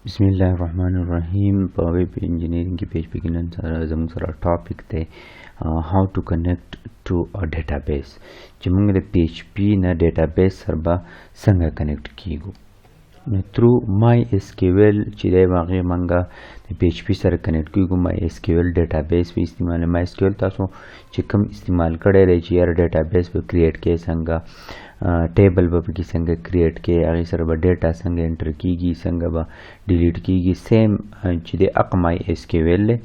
Bismillahirrahmanirrahim. په ویب انجینیرینګ کې PHP کې نن زموږ سره ټاپک دی how to connect to a database چې موږ د PHP نه database سره به څنګه کنیکټ کیږو نو through MySQL چې دی هغې موږ د PHP سره کنیکټ کیږو MySQL database به استعمال MySQL تاسو چې کوم استعمال کړی دی چې یاره database به کریټ کړئ څنګه ټیبل به پکې څنګه کریټ کې هغې سره به ډیټا څنګه انټر کیږي څنګه به ډیلیټ کیږي سیم چې د MySQL دی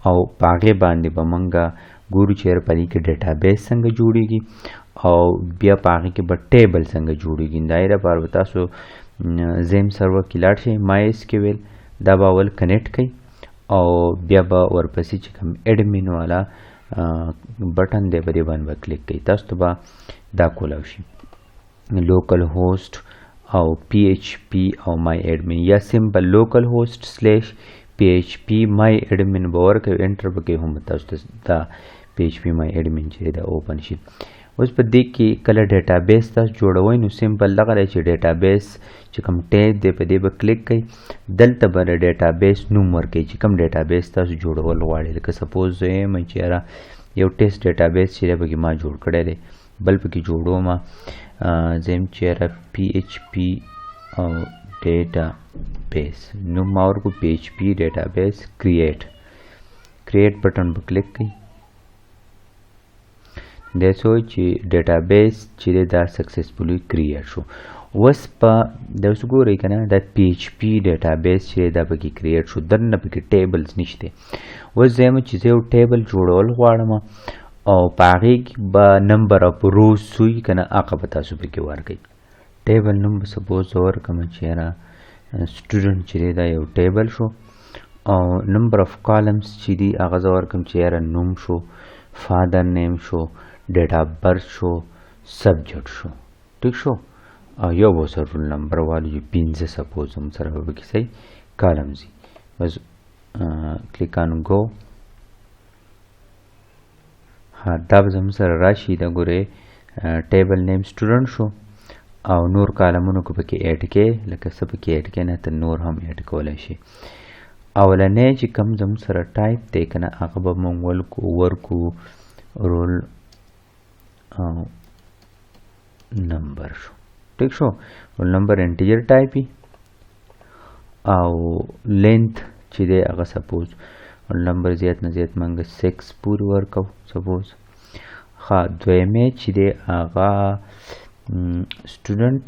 او په هغې باندې به موږ ګورو چې یاره په دې کې ډیټابیس څنګه جوړیږي او بیا په هغې کې به ټیبل څنګه جوړیږي د هغې لپاره به تاسو زیم سرور کې لاړ شئ MySQL دا به اول کنیکټ کړئ او بیا به ورپسې چې کوم ایډمین والا بټن دی په دې باندې به کلیک کړئ تاسو ته به دا کولی شي local host او PHP او my admin یا simple local host / PHP my admin به ورکوي انټر به کوي هم تاسو ته دا PHP my admin چې دا اوپن شي اوس په دې کې کله ډیټابیس تاسو جوړوئ نو سمپل دغه دی چې ډیټابیس چې کوم ټیب دی په دې به کلیک کوئ دلته به د ډیټابیس نوم ورکوئ چې کوم ډیټابیس تاسو جوړول غواړئ لکه سپوز زه یم چې یاره یو ټیسټ ډیټابیس چې دی پکې ما جوړ کړی دی بل پکې جوړوم زم چیرې PHP او ډیټابیس نو ما ورکو PHP ډیټابیس کریټ بټن په کلیک کړئ دا څو چې ډیټابیس چې دا سکسسفولي کریټ شو اوس په دا اوس ګورئ که نه دا PHP ډیټابیس چې دا پکې کریټ شو دننه پکې ټیبلز نشته اوس زه یم چې زه یو ټیبل جوړول غواړم او په هغې کې به نمبر اف روز وي که نه هغه به تاسو پکې ورکوئ ټیبل نوم به سپوز زه ورکړم چې یاره سټوډنټ چې دی دا یو ټیبل شو او نمبر اف کالمز چې دي هغه زه ورکړم چې یاره نوم شو فادر نیم شو ډیټ اف برث شو سبجیکټ شو ټیک شو او یو به سره رول نمبر والو چې 15 سپوز هم سره به پکې صحیح کالمز وي بس کلیک آن گو دا به زموږ سره راشي دا ګورئ ټیبل نیم سټوډنټ شو او نور کالمونو کو پکې ایډ کې لکه څه پکې ایډ کې نه ته نور هم ایډ کولی شي اولنی چې کوم زموږ سره ټایپ دی که نه هغه به موږ ورکو رول نمبر شو ټیک شو رول نمبر انټیجر ټایپ وي او لینث چې دی هغه سپوز نمبر زیات نه زیات موږ 6 پورې ورکو سپوز ښه دویمې چې دی هغه سټوډنټ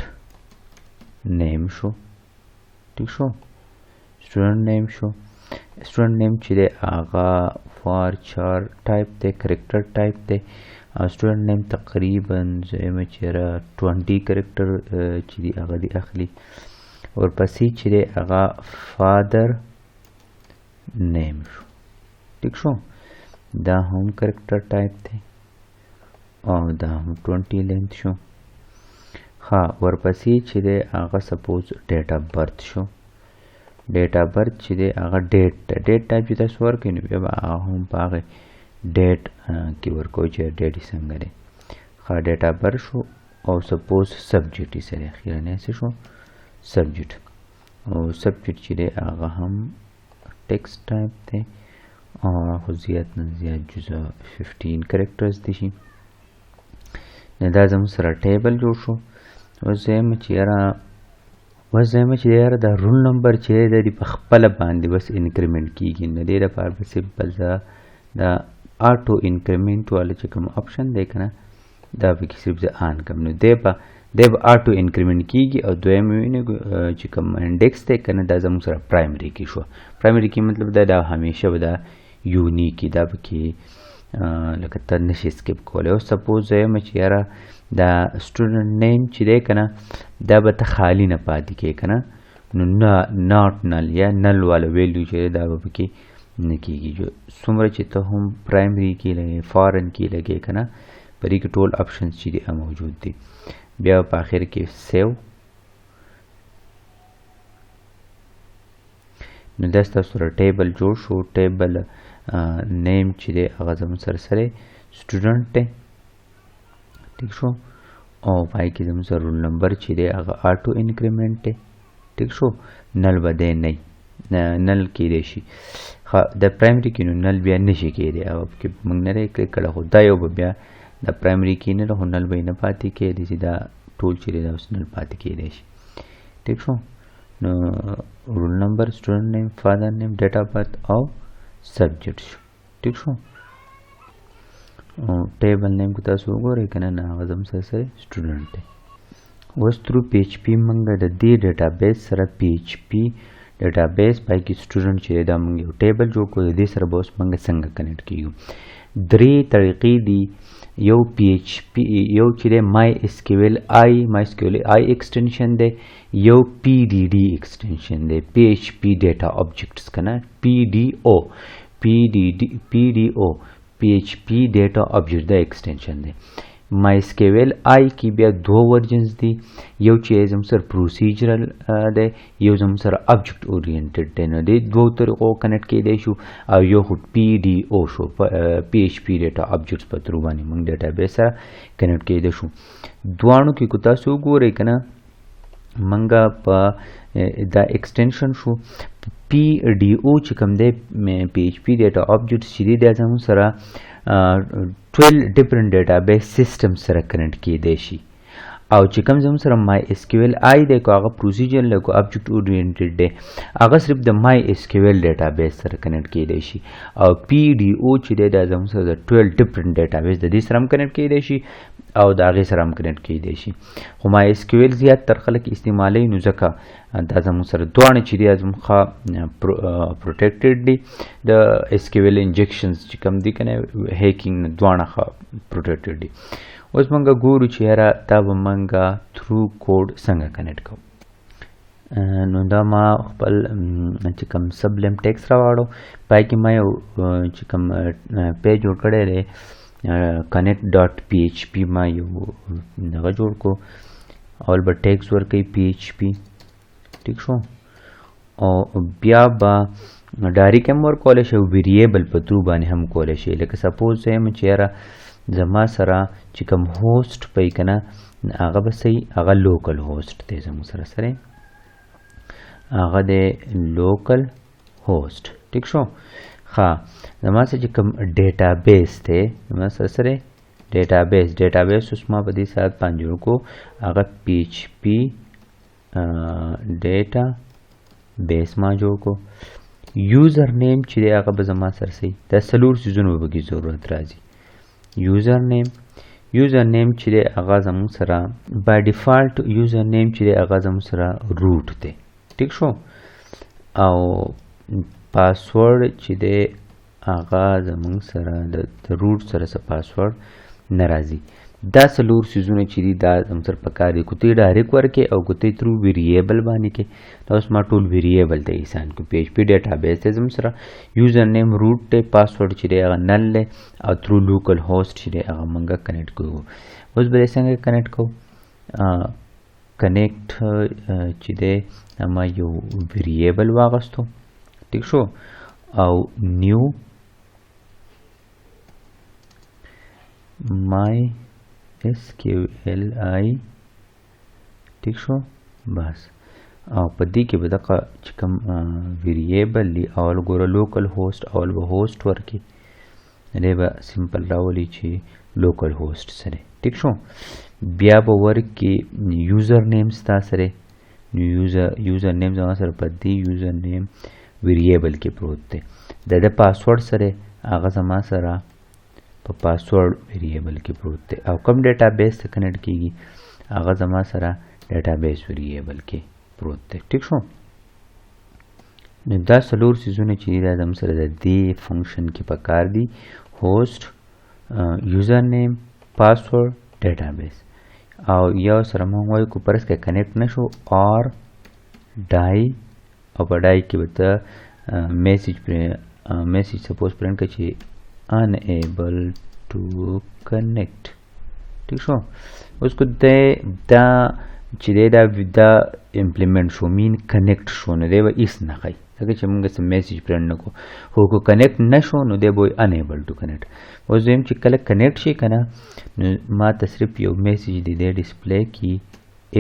نیم شو ټیک شو سټوډنټ نیم شو سټوډنټ نیم چې دی هغه وارچار ټایپ دی کرکټر ټایپ دی او سټوډنټ نیم تقریبا زه یم چې 20 کرکټر چې دی هغه دی اخلي ورپسې چې دی هغه فادر نیم شو ٹھیک شو دا هم کرکټر ټایپ دی او دا هم 20 لینث شو ها ورپسې چې دی هغه سپوز ډیټ اف برث شو ډیټ اف برث چې دی هغه ډیټ ټایپ چې تاسو ورکوئ نو بیا به هغه هم په هغې ډیټ کې ورکوئ چې ډیټ یې څنګه دی ښه ډیټ اف برث شو او سپوز سبجیکټ یې سره اخیرنی څه شو سبجیکټ او سبجیکټ چې دی هغه هم ټیکسټ ټایپ دی او خو زیات نه زیات جزء 15 کرکټرز دي شي نو دا زموږ سره ټیبل جوړ شو اوس زه یم چې یاره دا رول نمبر چې دی دا په خپله باندې بس انکریمنټ کیږي نو دې لپاره به سمپل زه دا آټو انکریمنټ والا چې کوم آپشن دی که نه دا پکې صرف زه آن کړم نو دی به آټو انکریمنټ کیږي او دویم وینې چې کوم انډیکس دی که نه دا زموږ سره پرایمري کې شو پرایمري کې مطلب دا همیشه به دا یونیک دا پکې لکه ته نشي سکیپ کولی اوس سپوز زه یم چې یاره دا سټوډنټ نیم چې دی که نه دا به ته خالي نه پاتې کې که نه نو ناټ نل یا نل والا ویلیو چې دی دا به پکې نه کېږي څومره چې ته هم پرایمري کې لګې فارن کې لګې که نه په دې کې ټول آپشنز چې دي موجود دي بیا په آخر کې سیو نو دا ستاسو سره ټیبل جوړ شو ټیبل نیم چې دی هغه زموږ سره سټوډنټ دی ٹھیک شو او پای کې زموږ سره رول نمبر چې دی هغه آټو انکریمنټ دی ٹھیک شو نل به دی نه نل کېدای شي د پرایمري کې نو نل بیا نشي کېدی او کې موږ نه کلیک کړه خو دا یو به بیا د پرایمري کې نه خو نل به نه پاتې کېدی چې دا ټول چې دا اوس نل پاتې کېدی شي ٹھیک شو نو رول نمبر سټوډنټ نیم فادر نیم ډیټ اف برث او سبجیکټ شو ٹھیک شو ټیبل نیم کو تاسو وګورئ کنه نه هغه زم سره سټوډنټ دی اوس تھرو پی ایچ پی موږ د دې ډیټابیس سره پی ایچ پی ډیټابیس پای کې سټوډنټ چې دا موږ یو ټیبل جوړ کړو د دې سره به اوس موږ څنګه کنیکټ کیږو درې طریقې دي یو پی ایچ پی یو چې د مای اس کیو ایل آی ایکسټنشن دی یو پی ډی ډی ایکسټنشن دی پی ایچ پی ډیټا آبجیکټس کنه پی ډی او پی ایچ پی ډیټا آبجیکټ دا ایکسټنشن دی MySQL کې بیا دوه ورژنز دي یو چې زموږ سره پروسیجرل دی یو زموږ سره آبجیکټ اورینټډ دی نو د دوه طریقو کنیکټ کېدای شو او یو پی ډی او شو پی ایچ پی ډیټا آبجیکټس په تھرو باندې موږ ډیټابیس سره کنیکټ کېدای شو دواړو کې کو تاسو وګورئ کنه موږ په دا ایکسټنشن شو پی ډی او چې کوم دی پی ایچ پی ډیټا آبجیکټس چې دی دا زموږ سره 12 different database systems سره کنیکټ کېدای شي او چې کوم زموږ سره MySQL دی کو هغه پروسیجر له کو آبجیکټ اورینټډ دی هغه صرف د MySQL ډیټابیس سره کنیکټ کېدای شي او پی ډی او چې دی دا زموږ سره 12 different database د دې سره هم کنیکټ کېدای شي او د هغې سره هم کنیکټ کېدای شي خو MySQL زیات تر خلک استعمالوي نو ځکه دا زموږ سره دواړه چې دی زموږ پروټیکټډ دي د SQL انجیکشنز چې کوم دي کنه هیکینګ نه دواړه پروټیکټډ دي اوس موږ ګورو چې یاره دا به موږ تھرو کوډ څنګه کنیکټ کوو نو دا ما خپل چې کوم سبلیم ټیکس راواړو پای کې ما یو چې کوم پیج جوړ کړی دی connect dot php ما یو دغه جوړ کو اول به ټیکس ورکوي PHP ٹھیک شو او بیا به ډایرکټ هم ورکولی شي ویریبل په تھرو باندې هم کولی شي لکه سپوز یم چې یاره زما سره چې کوم هوسټ پی کنه هغه به صحیح هغه لوکل هوسټ دی زموږ سره هغه دی لوکل هوسټ ٹھیک شو ښه زما سره چې کوم ډیټابیس دی زما سره ډیټابیس اوس ما په دې ساعت باندې جوړ کو هغه PHP ډیټا بیس ما جوړ کو یوزر نیم چې دی هغه به زما سره صحیح دا څلور څیزونو به کې ضرورت راځي یوزر نیم چې دی هغه زموږ سره بای ډیفالټ یوزر نیم چې دی هغه زموږ سره روټ دی ټیک شو او پاسورډ چې دی هغه زموږ سره د روټ سره څه پاسورډ نه راځي دا څلور څیزونه چې دي دا زموږ سره پکار دي کوتې ډایرکټ ورکې او کوتې تھرو ویریبل باندې کې دا اوس ما ټول ویریبل ته حساب کو PHP ډیټابیس ته زموږ سره یوزر نیم روټ دی پاسورډ چې دی هغه نل دی او تھرو لوکل هوسټ چې دی هغه موږ کنیکټ کوو اوس به څنګه کنیکټ کوو کنیکټ چې دی ما یو ویریبل واغستو ٹھیک شو او نیو MySQL ٹھیک شو بس او په دې کې به دغه چې کوم ویریبل دی اول ګوره لوکل هوسټ اول به هوسټ ورکړي دی به سمپل راولي چې لوکل هوسټ سره ٹھیک شو بیا به ورکړي یوزر نیم ستا سره یوزر نیم زما سره په دې یوزر نیم ویریبل کې پروت دی د پاسورډ سره هغه زما سره په پاسورډ ویریبل کې پروت دی او کوم ډیټابیس ته کنیکټ کیږي هغه زما سره ډیټابیس ویریبل کې پروت دی ٹھیک شو نو دا څلور څیزونه چې دا زموږ سره د دې فنکشن کې پکار دي هوسټ یوزر نیم پاسورډ ډیټابیس او یو سره موږ وایو کو پرس کې کنیکټ نشو اور ډای او په ډای کې به ته میسج سپوز پرنټ کړي چې unable to connect ٹھیک شو اوس کو دا چې دا امپلیمنٹ شو مین کنیکټ شو نو دی به هیڅ نه ښایي ځکه چې موږ څه میسج پرنټ نه کړو خو که کنیکټ نه شو نو دی به وایي unable to connect اوس دویم چې کله کنیکټ شي که نه نو ما ته صرف یو میسج دی دی ډسپلی کی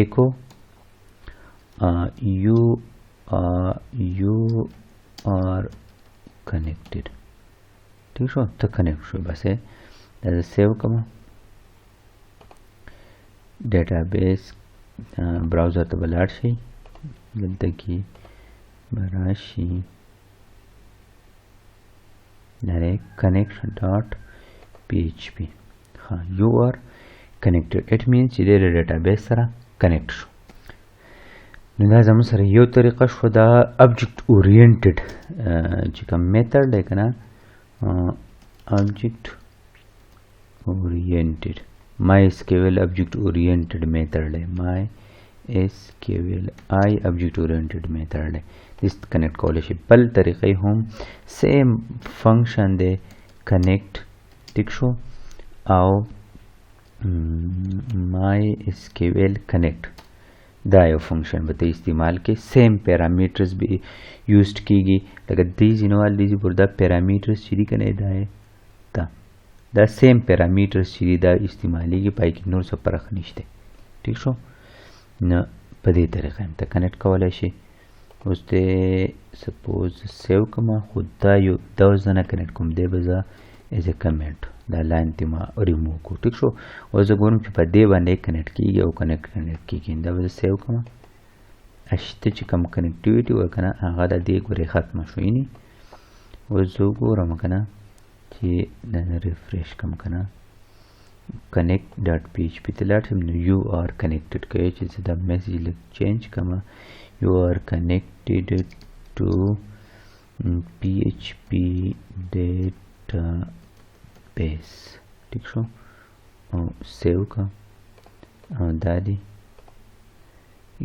ایکو you you are connected. ٹھیک شو ته کنیکټ شو بس دا سیو کوم ډیټابیس براوزر ته بلاړ شي دلته کې براشي direct connection dot php ها you are connected it means چې د database سره connect شو نو دا زموږ سره یو طریقه شو دا object oriented چې کوم method دی کنه object oriented MySQL object oriented method دی MySQL object oriented method دی this connect کولی شي بل طریقې هم same function دی connect ټیک شو او MySQL connect دا یو فنکشن به ته استعمال کې سیم پیرامیټرز به یوزډ کیږي لکه دیز انوال دیز پر دا پیرامیټرز چې دي کنه دا سیم پیرامیټرز چې دا استعمالیږي پای کې نور څه فرق نشته ٹھیک شو نه په دې طریقه هم ته کنیکټ کولای شي اوس ته سپوز سیو کما خود دا یو دا ځنه کنیکټ کوم دی به زه ایز ا کمنټ دا لاین ته ما ریموو کو ټیک شو اوس زه ګورم چې په دې باندې کنیکټ کیږي او کنیکټ کیږي دا به سیو کما اشته چې کوم کنیکټیویټي وکنه هغه د دې ګوري ختم شو یعنی اوس زه ګورم کنه چې دا ریفریش کوم کنه connect.php ته لاړ شم نو you are connected کوي چې دا میسج لیک چینج کما you are connected to PHP database ٹھیک شو او سیو کا دا دی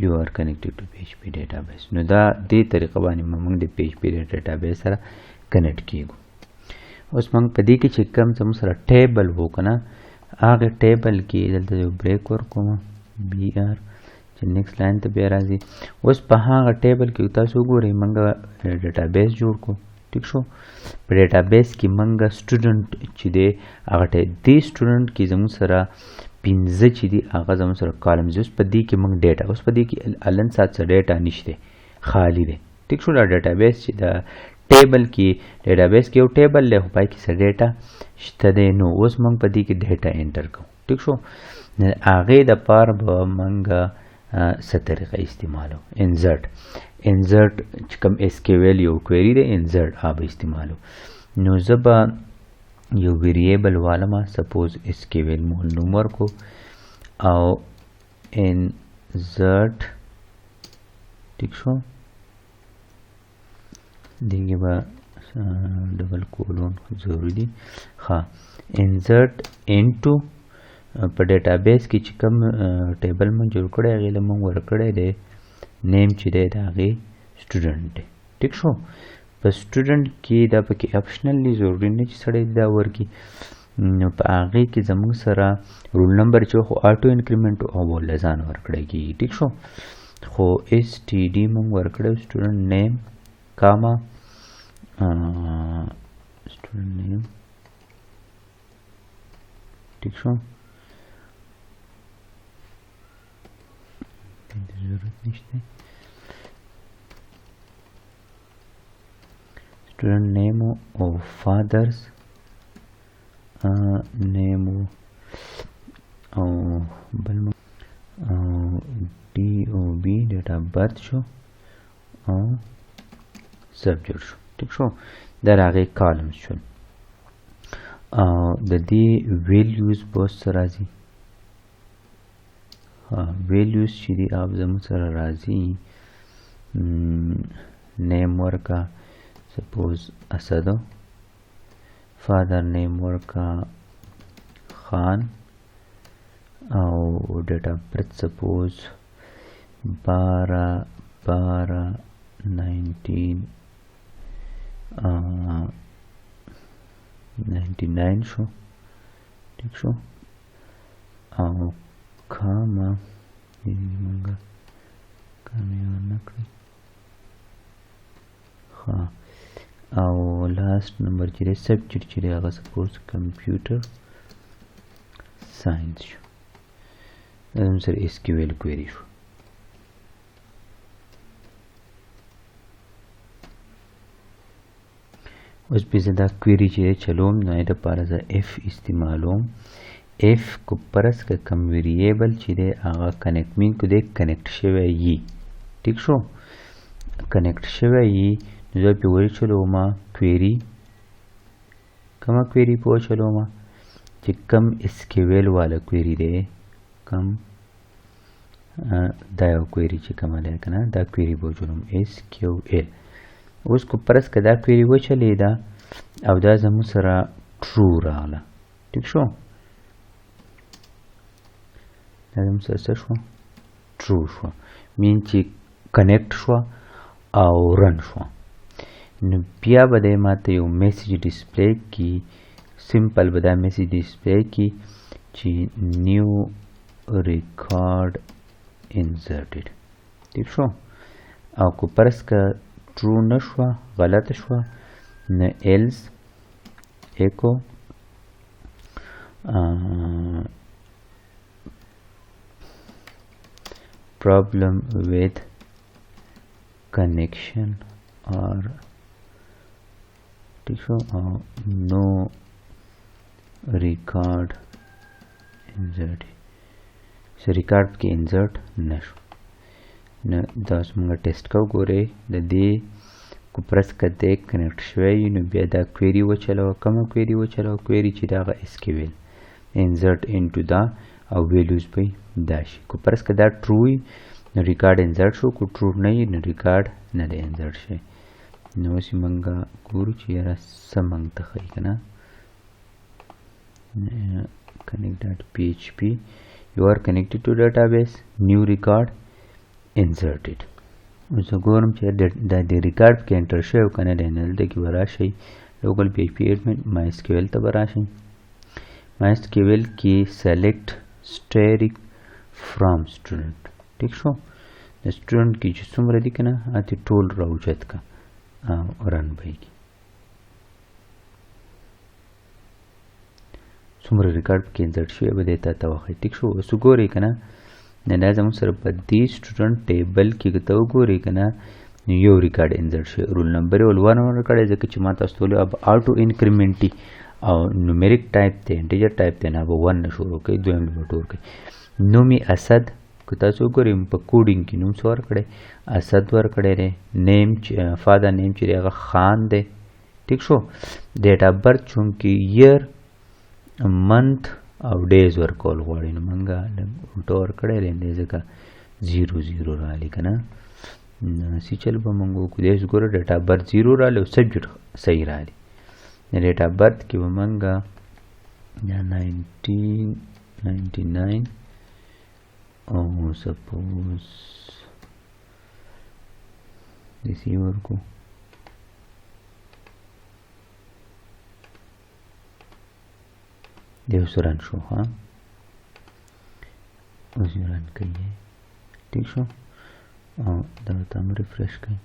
you are connected to PHP database نو دا دې طریقه باندې موږ د PHP database سره کنیکټ کیږو اوس موږ په دې کې چې کوم زموږ سره ټیبل وو کنه هغه ټیبل کې دلته یو بریک ورکوم BR چې نیکسټ لاین ته بیا راځي اوس په هغه ټیبل کې تاسو ګورئ موږ ډیټابیس جوړ کو ٹھیک شو په ډیټابیس کې موږ سټوډنټ چې دی هغه دې سټوډنټ کې زموږ سره پنځه چې دي هغه زموږ سره کالمز اوس په دې کې موږ ډیټا اوس په دې کې الان سات څه ډیټا نشته خالی دی ٹھیک شو دا ډیټابیس چې دا ټیبل کې ډیټابیس کې یو ټیبل له پای کې څه ډیټا شته دی نو اوس موږ په دې کې ډیټا انټر کوو ٹھیک شو هغه د پار به موږ څه طریقه استعمالو انسرټ چې کوم SQL یو کویری دی انسرټ هغه استعمالو نو زه به یو ویریبل والما سپوز SQL مول نوم ورکو او انسرټ ٹھیک شو دیگه با ډبل کولون ضروری دی ها انسرټ انټو په ډیټابیس کې چې کوم ټیبل من جوړ کړی هغه له موږ ورکړی دی نیم چې دی دا هغه سټوډنټ دی ټیک شو په سټوډنټ کې دا پکې اپشنلی ضروری نه چې سړی دا ورکی نو په هغه کې زموږ سره رول نمبر چې خو آټو انکریمنٹ او ول ځان ورکړی کی ټیک شو خو std موږ ورکړو سټوډنټ نیم کاما student name ٹھیک شو ضرورت نشته student name او fathers name او بل DOB date of birth شو او سبجیکټ شو ٹھیک شو دا هغه کالمز شو د دې ویلیوز په سره راځي ویلیوز چې دی اپ زموږ سره راځي نیم ورکا سپوز اسد فادر نیم ورکا خان او ډیټا برث سپوز 99 شو ٹھیک شو او کاما منگا کامیان نکړي ها او لاست نمبر چې سبجیکټ چې هغه سپوز کمپیوټر ساينس شو زم سره SQL کويري شو اوس به زه دا کویری چې چلوم نو د پاره زه اف استعمالوم اف کو پرس که کم ویریبل چې دی هغه کنیکټ مین کو دی کنیکټ شوی یي ټیک شو کنیکټ شوی یي نو زه پې وچلوم کویری کومه کویری په وچلوم چې کم اسکیویل والا کویری دی کم دا یو کویری چې کومه دی که نه دا کویری به وچلوم اس کیو ایل اوس کو پرس که دا کویری وچلیده او دا زموږ سره ټرو راغله ټیک شو دا زموږ سره څه شوه ټرو شوه مین چې کنیکټ شوه او رن شوه نو بیا به دی ماته یو میسیج ډسپلی کی سمپل به دا میسیج ډسپلی کی چې نیو ریکارډ انسرټډ ټیک شو او کو پرس که ټرو نه شوه غلطه شوه نو ایلز ایکو problem with connection or no record insert so record کې insert نشو نو دا څنګه ټیسټ کو ګورئ د دې کو پرس کته کنیکټ شوی نو بیا دا کویری وچلو کومه کویری وچلو کویری چې دا SQL insert into the او ویلیوز په داشي کو پرس که دا ټرو وي نو ریکارډ انسرټ شو کو ټرو نه وي نو ریکارډ نه دی انسرټ شي نو اوس یې موږ ګورو چې یاره څه موږ ته ښایي که نه connect dot php you are connected to database new record inserted اوس ګورم چې دا د ریکارډ کې انټر شوی که نه دی نه دلته کې به راشئ لوکل PHP admin MySQL ته به راشئ MySQL کې select static from student ټیک شو د سټوډنټ کې چې څومره دي که نه هغه ټول راوچت که او رن به یې څومره ریکارډ پکې انسرټ شوی به دی تا ته وښایي ټیک شو اوس وګورئ که نه دا زموږ سره په دې سټوډنټ ټیبل کې که ته وګورئ که نه نو یو ریکارډ انسرټ شوی رول نمبر یې ول 1 ورکړی ځکه چې ما تاسو ته ویلي अब آټو انکریمنټي او نومریک ټایپ دی انټیجر ټایپ دی نه به 1 نه شروع کوي دویم به ټول کوي نوم یې اسد که تاسو وګورئ په کوډینګ کې نوم څه ورکړی اسد ورکړی دی نیم فادر نیم چې دی هغه خان دی ټیک شو ډیټ اف برث چونکې year منث او ډیز ورکول غواړي نو موږ الټه ورکړی دی ځکه 00 راغلی که نه سی چل به موږ وکړو دې اوس ګوره ډیټ اف برث 0 راغلی او سبجیکټ صحیح راغلی ډیټ اف برث کې به موږ دا 1999 او سپوز دسی ورکو دیو سران شو ها اوس ران کوي ٹھیک شو او دا تم ریفریش کوي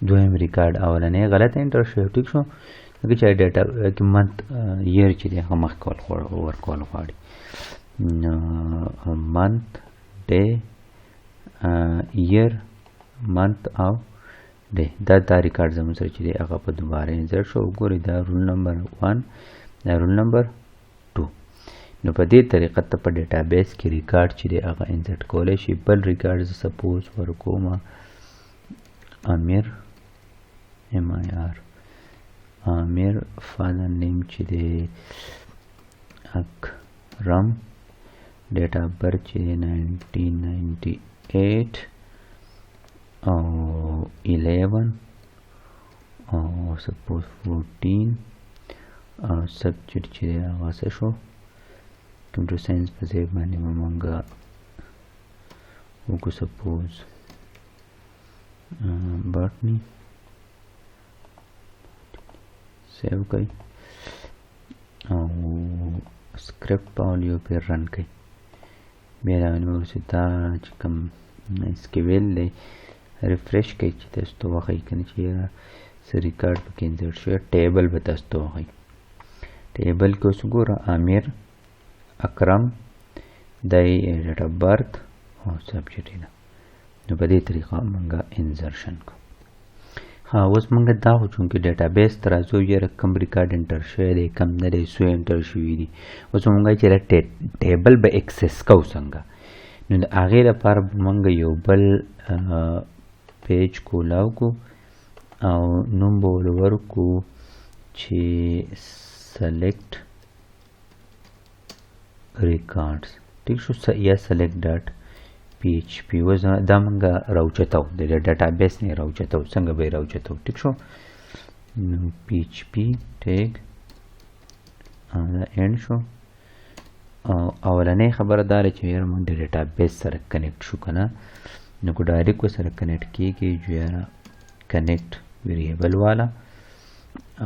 دویم ریکارډ اولنې غلط انټر شو ټیک شو دغه چې ډیټا کې منث year چې دی هغه مخکول ورکول غواړي منث ډے year منث او ډے دا ریکارډ زموږ سره چې دی هغه په دوباره انسرټ شو وګورئ دا رول نمبر 1 دا رول نمبر 2 نو په دې طریقه ته په ډیټابیس کې ریکارډ چې دی هغه انسرټ کولی شي بل ریکارډ سپوز ورکوم امیر MIR امیر فادر نیم چې دی اکرم ډیټ اف برث چې دی 1998 او 11 او سپوز 14 او سبجیکټ چې دی هغه څه شو کمپیوټر ساینس په ځای باندې موږ وکړو سپوز بټنی سیو کوي او سکرپټ پاولیو پر رن کوي بیا دا ونیول دا چې کوم SQL دی ریفریش کوي چې تاسو ته وښایي که نه چې څه ریکارډ پکې انسرټ شوی ټیبل به تاسو ته وښایي ټیبل کې اوس وګوره امیر اکرم دای ډیټ اف برث او سبجیکټ ده. نو په دې طریقه مونږه انزرشن کو. ها اوس مونږ دا خو چونکې ډیټابیس ته راځو یاره کوم ریکارډ انټر شوی دی کم نه دی څو انټر شوي دي. اوس مونږ چې ټیبل به اکسس کوو څنګه، نو د هغې لپاره به مونږ یو بل پیج کولاو کو او نوم به ور ورکو چې select records. ټیک شو، یا select ډاټ PHP. اوس دا مونږ راوچتو د ډیټابیس نه راوچتو، څنګه به یې راوچتو؟ ټیک شو، نو PHP ټیګ دا اینډ شو. او اولنۍ خبره دا ده چې یاره مونږ د ډیټابیس سره کنیکټ شو که نه، نو که ډایرکټ ورسره کنیکټ کېږي جو یاره کنیکټ ویریبل والا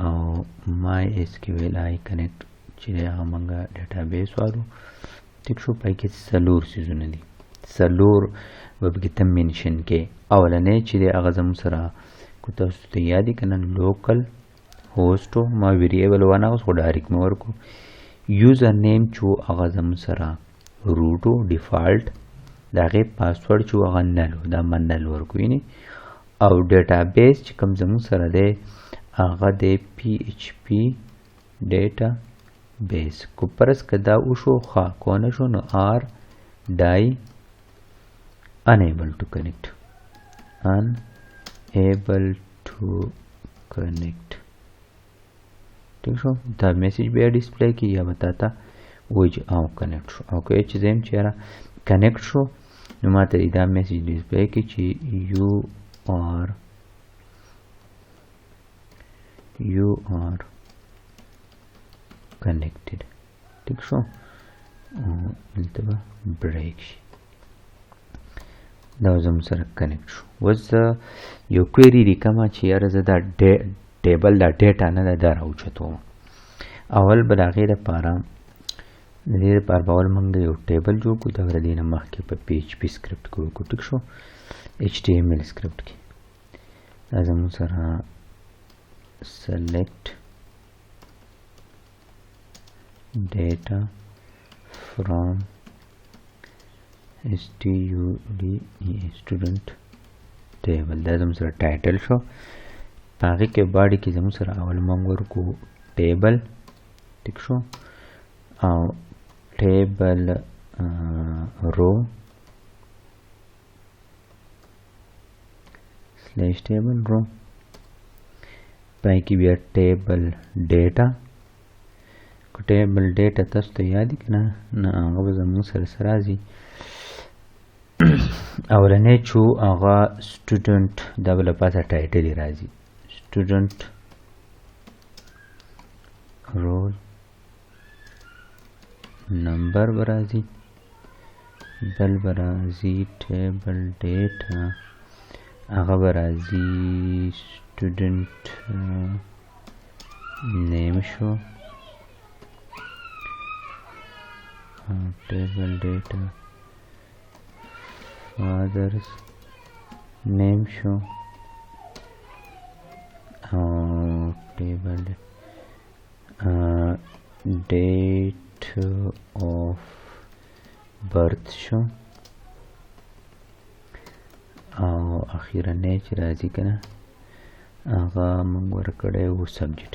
او MySQL کنیکټ چې دی هغه مونږ ډیټابیس والو. ټیک شو، پای کې څلور څیزونه دي، څلور به پکې ته منشن کې. اولنی چې دی هغه زموږ سره کو تاسو ته یاد یې که نه لوکل هوسټ و، ما ویریبل وانغوست خو ډایرکټ مې ورکړو. یوزر نیم چې و هغه زموږ سره روټ و ډیفالټ، د هغې پاسورډ چې و هغه نل و، دا ما نل ورکړو وینې. او ډیټابیس چې کوم زموږ سره دی هغه دی PHP ډیټا بیس. کو پرس که دا وشو ښه، کو نه شو نو آر ډای unable to connect. ٹھیک شو، دا میسیج بیا ڈسپلے کی یا بتاتا وای چې او کنیکټ شو. او که چې زم چیرې کنیکټ شو نو ماته دا میسیج ډسپلے کی چې you are connected. ٹھیک شو، دلته به بریک شي. دا زم سره کنیکټ شو. اوس یو کویری لیکمه چې یاره زه دا ټیبل دا ډیټا نه ده دا راوچتوم. اول به د هغې دپاره د دې دپاره به اول موږ یو ټیبل جوړ کړو. دا د دې نه مخکې په PHP سکرپټ کې وکړو. ټیک شو، HTML سکرپټ کې دا زموږ سره select data from student table. دا زموږ سره ټایټل شو. په هغې کې باډي کې زموږ سره اول موږ ورکو ټیبل. ټیک شو، او ټیبل رو سلیش ټیبل رو، پای کې بیا ټیبل ډیټا. که ټیبل ډیټا تاسو ته یاد دي که نه، نه هغه به زموږ سره راځي. اولنی چې هغه سټوډنټ، دا به له پاسه ټایټل یې راځي سټوډنټ رول نمبر به راځي، بل به راځي ټیبل ډیټا، هغه به راځي سټوډنټ نیم شو، ټیبل ډیټا fathers name show, table date of birth show, او اخیرا چې راځي که نه هغه موږ ورکړی و سبجیکټ.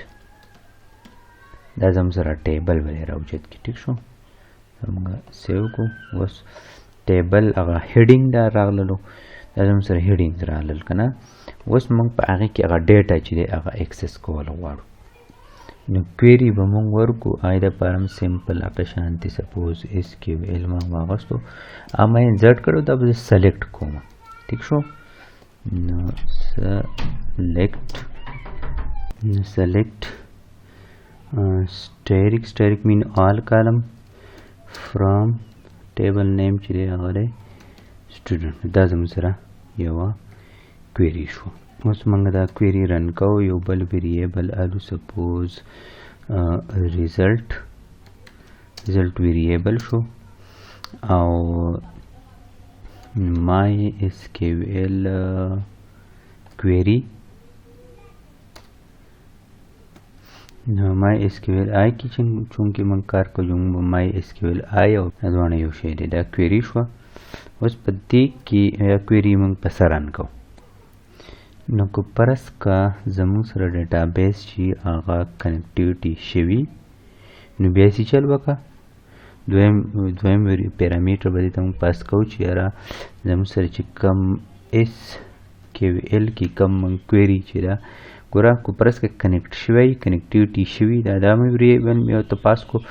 دا زموږ سره ټیبل به دی راوچت کړي. ټیک شو، موږ سیو کو. اوس ټیبل هغه هیډینګ دا راغللو، دا زموږ سره هیډینګ راغلل که نه. اوس موږ په هغې کې هغه ډیټا چې دی هغه اکسس کول غواړو. نو کویري به موږ ورکو. هغې دپاره هم سمپل هغه شانتې سپوز SQL ما واغستو، ما انزرټ کړو، دا به زه سلیکټ کوم. ټیک شو، نو select static mean all column from table name چې دی هغه دی student. دا زموږ سره یوه کویري شو. اوس موږ دا کویري رن کوو. یو بل ویریبل الو سپوز result ویریبل شو، او MySQL query نو مای اس کیو ال آی کې چونکې موږ کار کوو مای اس کیو ال آی او دواړه یو شی دی دا کویری شوه اوس په دې کې کویری موږ په سر رن کوو نو که فرض کا زموږ سره ډیټابیس چې هغه کنیکټیویټي شوي نو بیا یې چل وکړه دویم پیرامیټر به دې ته موږ پاس کوو چې یاره زموږ سره چې کم اس کیو ال کې کم موږ کویری چې دا ګوره که فرض که کنیکټ شوی کنیکټیویټي شوي دا مې وریبل مې ورته پاس کو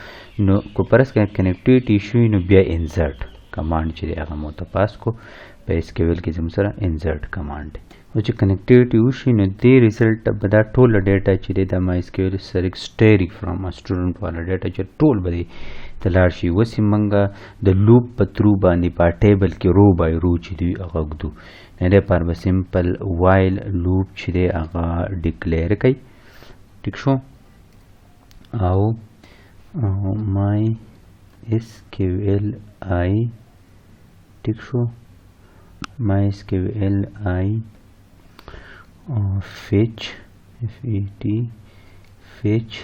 نو که فرض که کنیکټیویټي شوي نو بیا انزرټ کمانډ چې دی هغه مو ته پاس کو په اس کیو ال کې زموږ سره انزرټ کمانډ دی او چې کنیکټیویټي وشي نو دې ریزلټ به دا ټوله ډیټا چې دی د مای اس کیو ال سره ایکسټری فرام ا سټوډنټ والا ډیټا چې ټول به دی ته لاړ شي اوس یې موږ د لوپ په ترو باندې په ټیبل کې رو بای رو چې دی هغه ږدو نه دپاره به سمپل وایل لوپ چې دی هغه ډیکلیر کوي ټیک شو او مای اس کیو ال آی ټیک شو مای اس کیو ال آی fetch fetch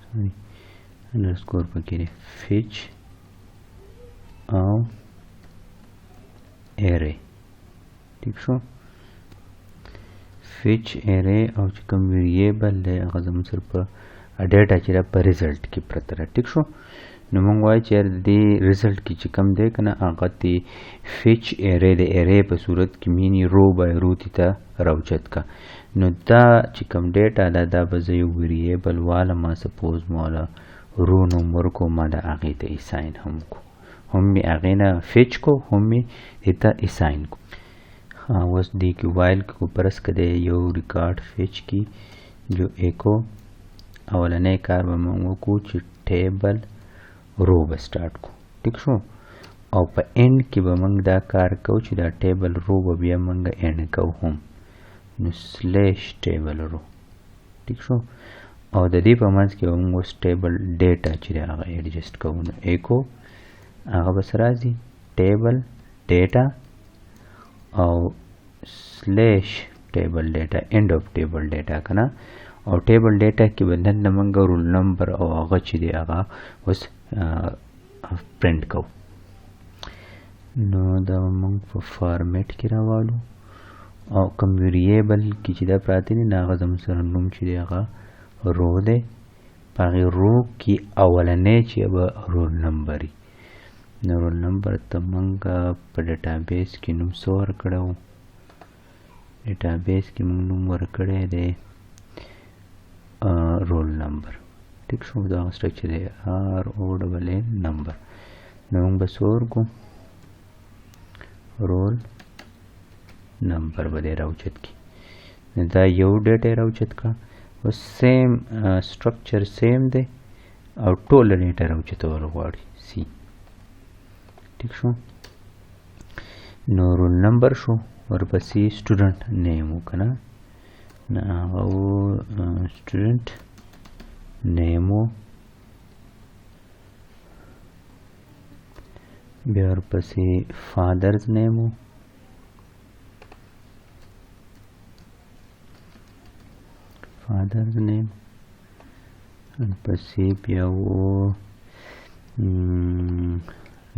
sorry underscore پکې دی fetch او array ٹھیک شو fetch array او چې کوم ویریبل دی هغه زموږ سره په ډیټا چې دا په ریزلټ کې پرته ده ټیک شو نو موږ وایو چې د دې ریزلټ کې چې کوم دی که نه هغه تی فیچ ایرې د ایرې په صورت کې مینی رو بای رو تی ته راوچت کا نو دا چې کوم ډیټا ده دا به زه یو ویریبل واله ما سپوز موله رو نوم ورکو ما د هغې ته اساین هم کو هم مې هغې نه فیچ کو هم مې دې ته اساین کو اوس دې کې وایل کو پرس که دی یو ریکارډ فیچ کی جو ایکو اولنی کار به موږ وکړو چې ټیبل رو به سٹارټ کو ټیک شو او په اینډ کې به موږ دا کار کوو چې دا ټیبل رو به بیا موږ اینډ کوو هم نو سلیش ټیبل رو ټیک شو او د دې په منځ کې به موږ اوس ټیبل ډیټا چې دی هغه ایډجسټ کوو نو ایکو هغه بس راځي ټیبل ډیټا او سلیش ټیبل ډیټا اینډ اف ټیبل ډیټا که نه او ټیبل ډیټا کې به دننه موږ رول نمبر او هغه چې دی هغه اوس پرنټ کوو نو دا موږ په فارمیټ کې راوالو او کوم ویریبل کې چې دا پراته دي نو هغه زموږ سره نوم چې دی هغه رو دی په هغې رو کې اولنی چې به رول نمبر وي نو رول نمبر ته موږ په ډیټابیس کې نوم څه ورکړی و ډیټابیس کې موږ نوم ورکړی دی رول نمبر ٹھیک شو دا سٹرکچر ہے آر او ڈبل اے نمبر نو موږ به څه ورکړو رول نمبر به دی راوچت کړي دا یو ډیټا یې راوچت کړه اوس سیم سټرکچر سیم دی او ټوله ډیټا راوچتول غواړي سی ٹھیک شو نو رول نمبر شو ورپسې سټوډنټ نیم و که نه هغه و سټوډنټ نیم و بیا ورپسې فادرز نیم و فادرز نیم ورپسې بیا و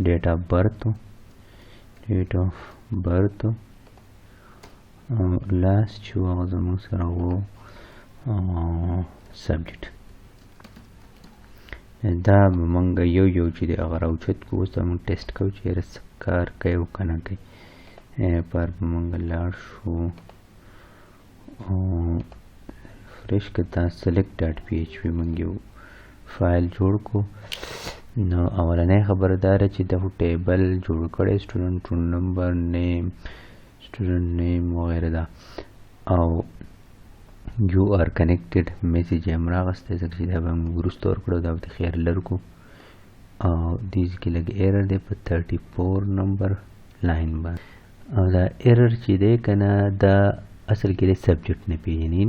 ډیټ آف برث ډیټ آف برث لاس چې هغه زموږ سره و سبجیکټ دا به موږ یو یو چې دی هغه راوچت کړو اوس به موږ ټیسټ کوو چې یاره څه کار کوي او که نه کوي پر به موږ لاړ شو ریفریش که دا سلیکټ ډاټ پی ایچ پي موږ یو فایل جوړ کړو نو اولنی خبره دا ده چې دغه ټیبل جوړ کړی سټوډنټ رول نمبر نیم student name وغیره ده او you are connected میسیج یې هم راغستی ځکه چې دا به موږ وروسته ورکړو دا به د خیر لر کړو او دې کې لږ ایرر دی په 34 نمبر لاین باندې او دا ایرر چې دی که نه دا اصل کې دی سبجیکټ نه پېژني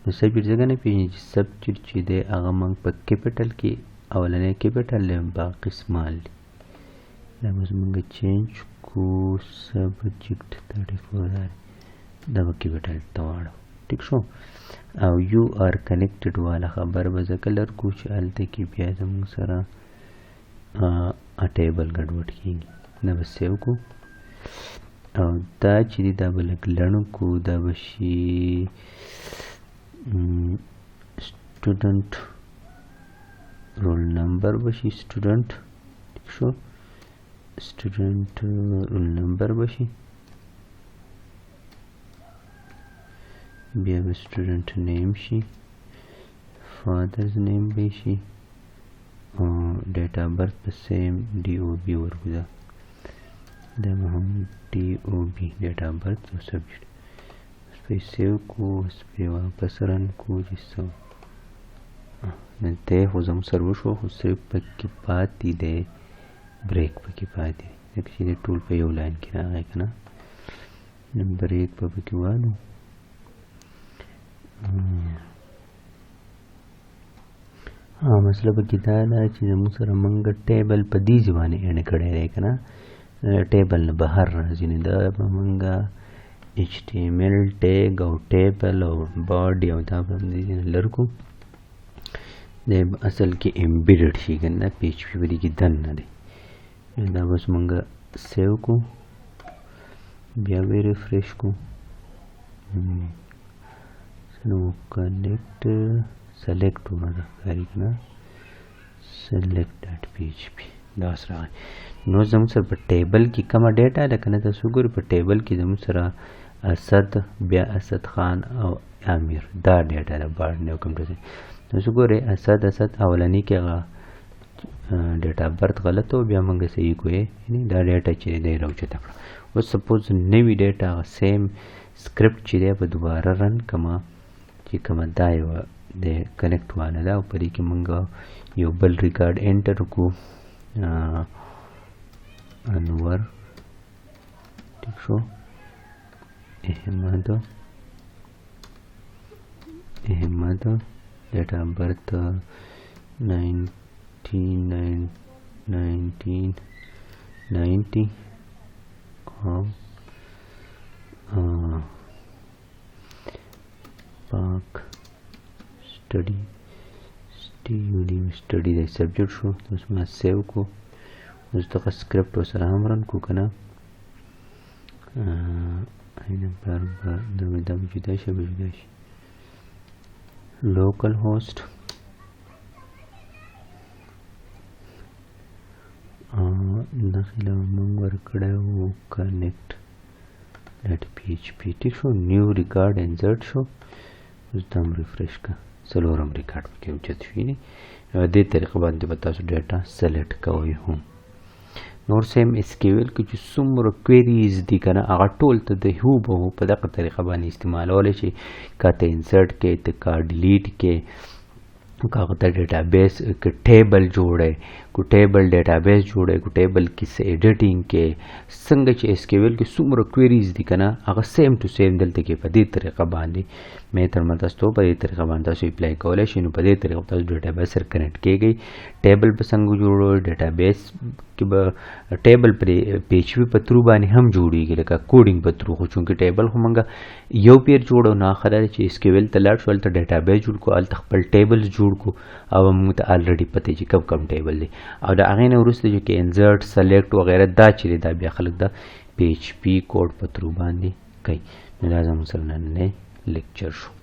نو سبجیکټ ځکه نه پېژني چې سبجیکټ چې دی هغه موږ په کیپیټل کې اولنی کیپیټل دی باقي سمال دی دا اوس موږ چینج کو سبجیکټ 34 دا به کیپیټل ته واړو ټیک شو او یو آر کنیکټډ والا خبر به ځکه لرکو چې هلته کې بیا زموږ سره ټیبل ګډوډ کېږي دا به سیو کو او دا چې دی دا به لږ لڼ کو دا به شي student roll number بشي student شو student roll number بشي بیا به student name شي father's name بشي او date of birth په same DOB ورکو دا هم DOB date of birth او subject سیو کو سپی واپس رن کو جسو ننته خو زمو سر وشو خو صرف پکی پاتی ده بریک پکی پاتی ده چې ده ټول په یو لاین کې راغی که نه بریک په پکی والو مسله پکی دا ده چې زمو سره منګ ټیبل په دې ځوانې اډ کړی دی که نه ټیبل نه بهر راځي نه دا به منګه HTML tag او table او body او دا په دې لرکو د اصل کې embedded شي کنه PHP باندې کې دن نه دی دا بس مونږ سیو کو بیا وی ریفریش کو نو کنیکټ سلیکټ وره کاری کنه select.php دا سره نو زموږ سره په ټیبل کې کومه ډیټا ده کنه تاسو ګورئ په ټیبل کې زموږ سره اسد بیا اسد خان او امیر دا ډیټا ده بار نو کوم څه تاسو ګورئ اسد اولنی کې ډیټا برت غلط او بیا موږ صحیح کوی یعنی دا ډیټا چې دی راوچته کړه اوس سپوز نوی ډیټا سیم سکرپټ چې دی په دوباره رن کما چې کومه دا یو د کنیکټ وانه دا په دې کې موږ یو بل ریکارډ انټر کو انور ٹھیک شو احمد ڈیٹ آف برتھ 1990 پاک स्टडी دا سبجیکٹ شو اوس ما سیو کو اوس دغه سکرپټ سره هم رن کو کنه اینه بار د جدا شي لوکل هوست داخله موږ ورکړو کنیکټ ډاټ PHP ټیک شو نیو ریکارډ انسرټ شو اوس دم ریفریش کا څلورم ریکارډ کې اوچت شي دې طریقه باندې به تاسو ډیټا سلیکټ کوئ هم نور سیم SQL کې چې څومره کویریز دي کنه هغه ټول ته د هوبهو په دغه طریقه باندې استعمالولی شي که ته انسرټ کې ته کا ډیلیټ کې کاغه ته ډیټابیس کې ټیبل جوړه کو ټیبل ډیټابیس جوړه کو ټیبل کې څه ایډیټینګ کې څنګه چې SQL کې څومره کویریز دي کنه هغه سیم ټو سیم دلته کې په دې طریقه باندې مې تر متاستو په دې طریقه باندې تاسو اپلای کولای شئ نو په دې طریقه تاسو ډیټابیس سره کنیکټ کیږي ټیبل په څنګه جوړو ډیټابیس کې به ټیبل پر PHP په ترو باندې هم جوړیږي لکه کوډینګ په ترو خو چونکه ټیبل خو مونږ یو پیر جوړو نه خبره چې SQL ته لاړ شو ته ډیټابیس جوړ کو ال خپل ټیبل جوړ کو او موږ ته الریډي پته چې کوم ټیبل دی او دا هغه نه ورسته چې انسرټ سلیکټ وغیرہ دا چې دا بیا خلک دا PHP کوډ په ترو باندې کوي نو دا زموږ سره نن لیکچر شو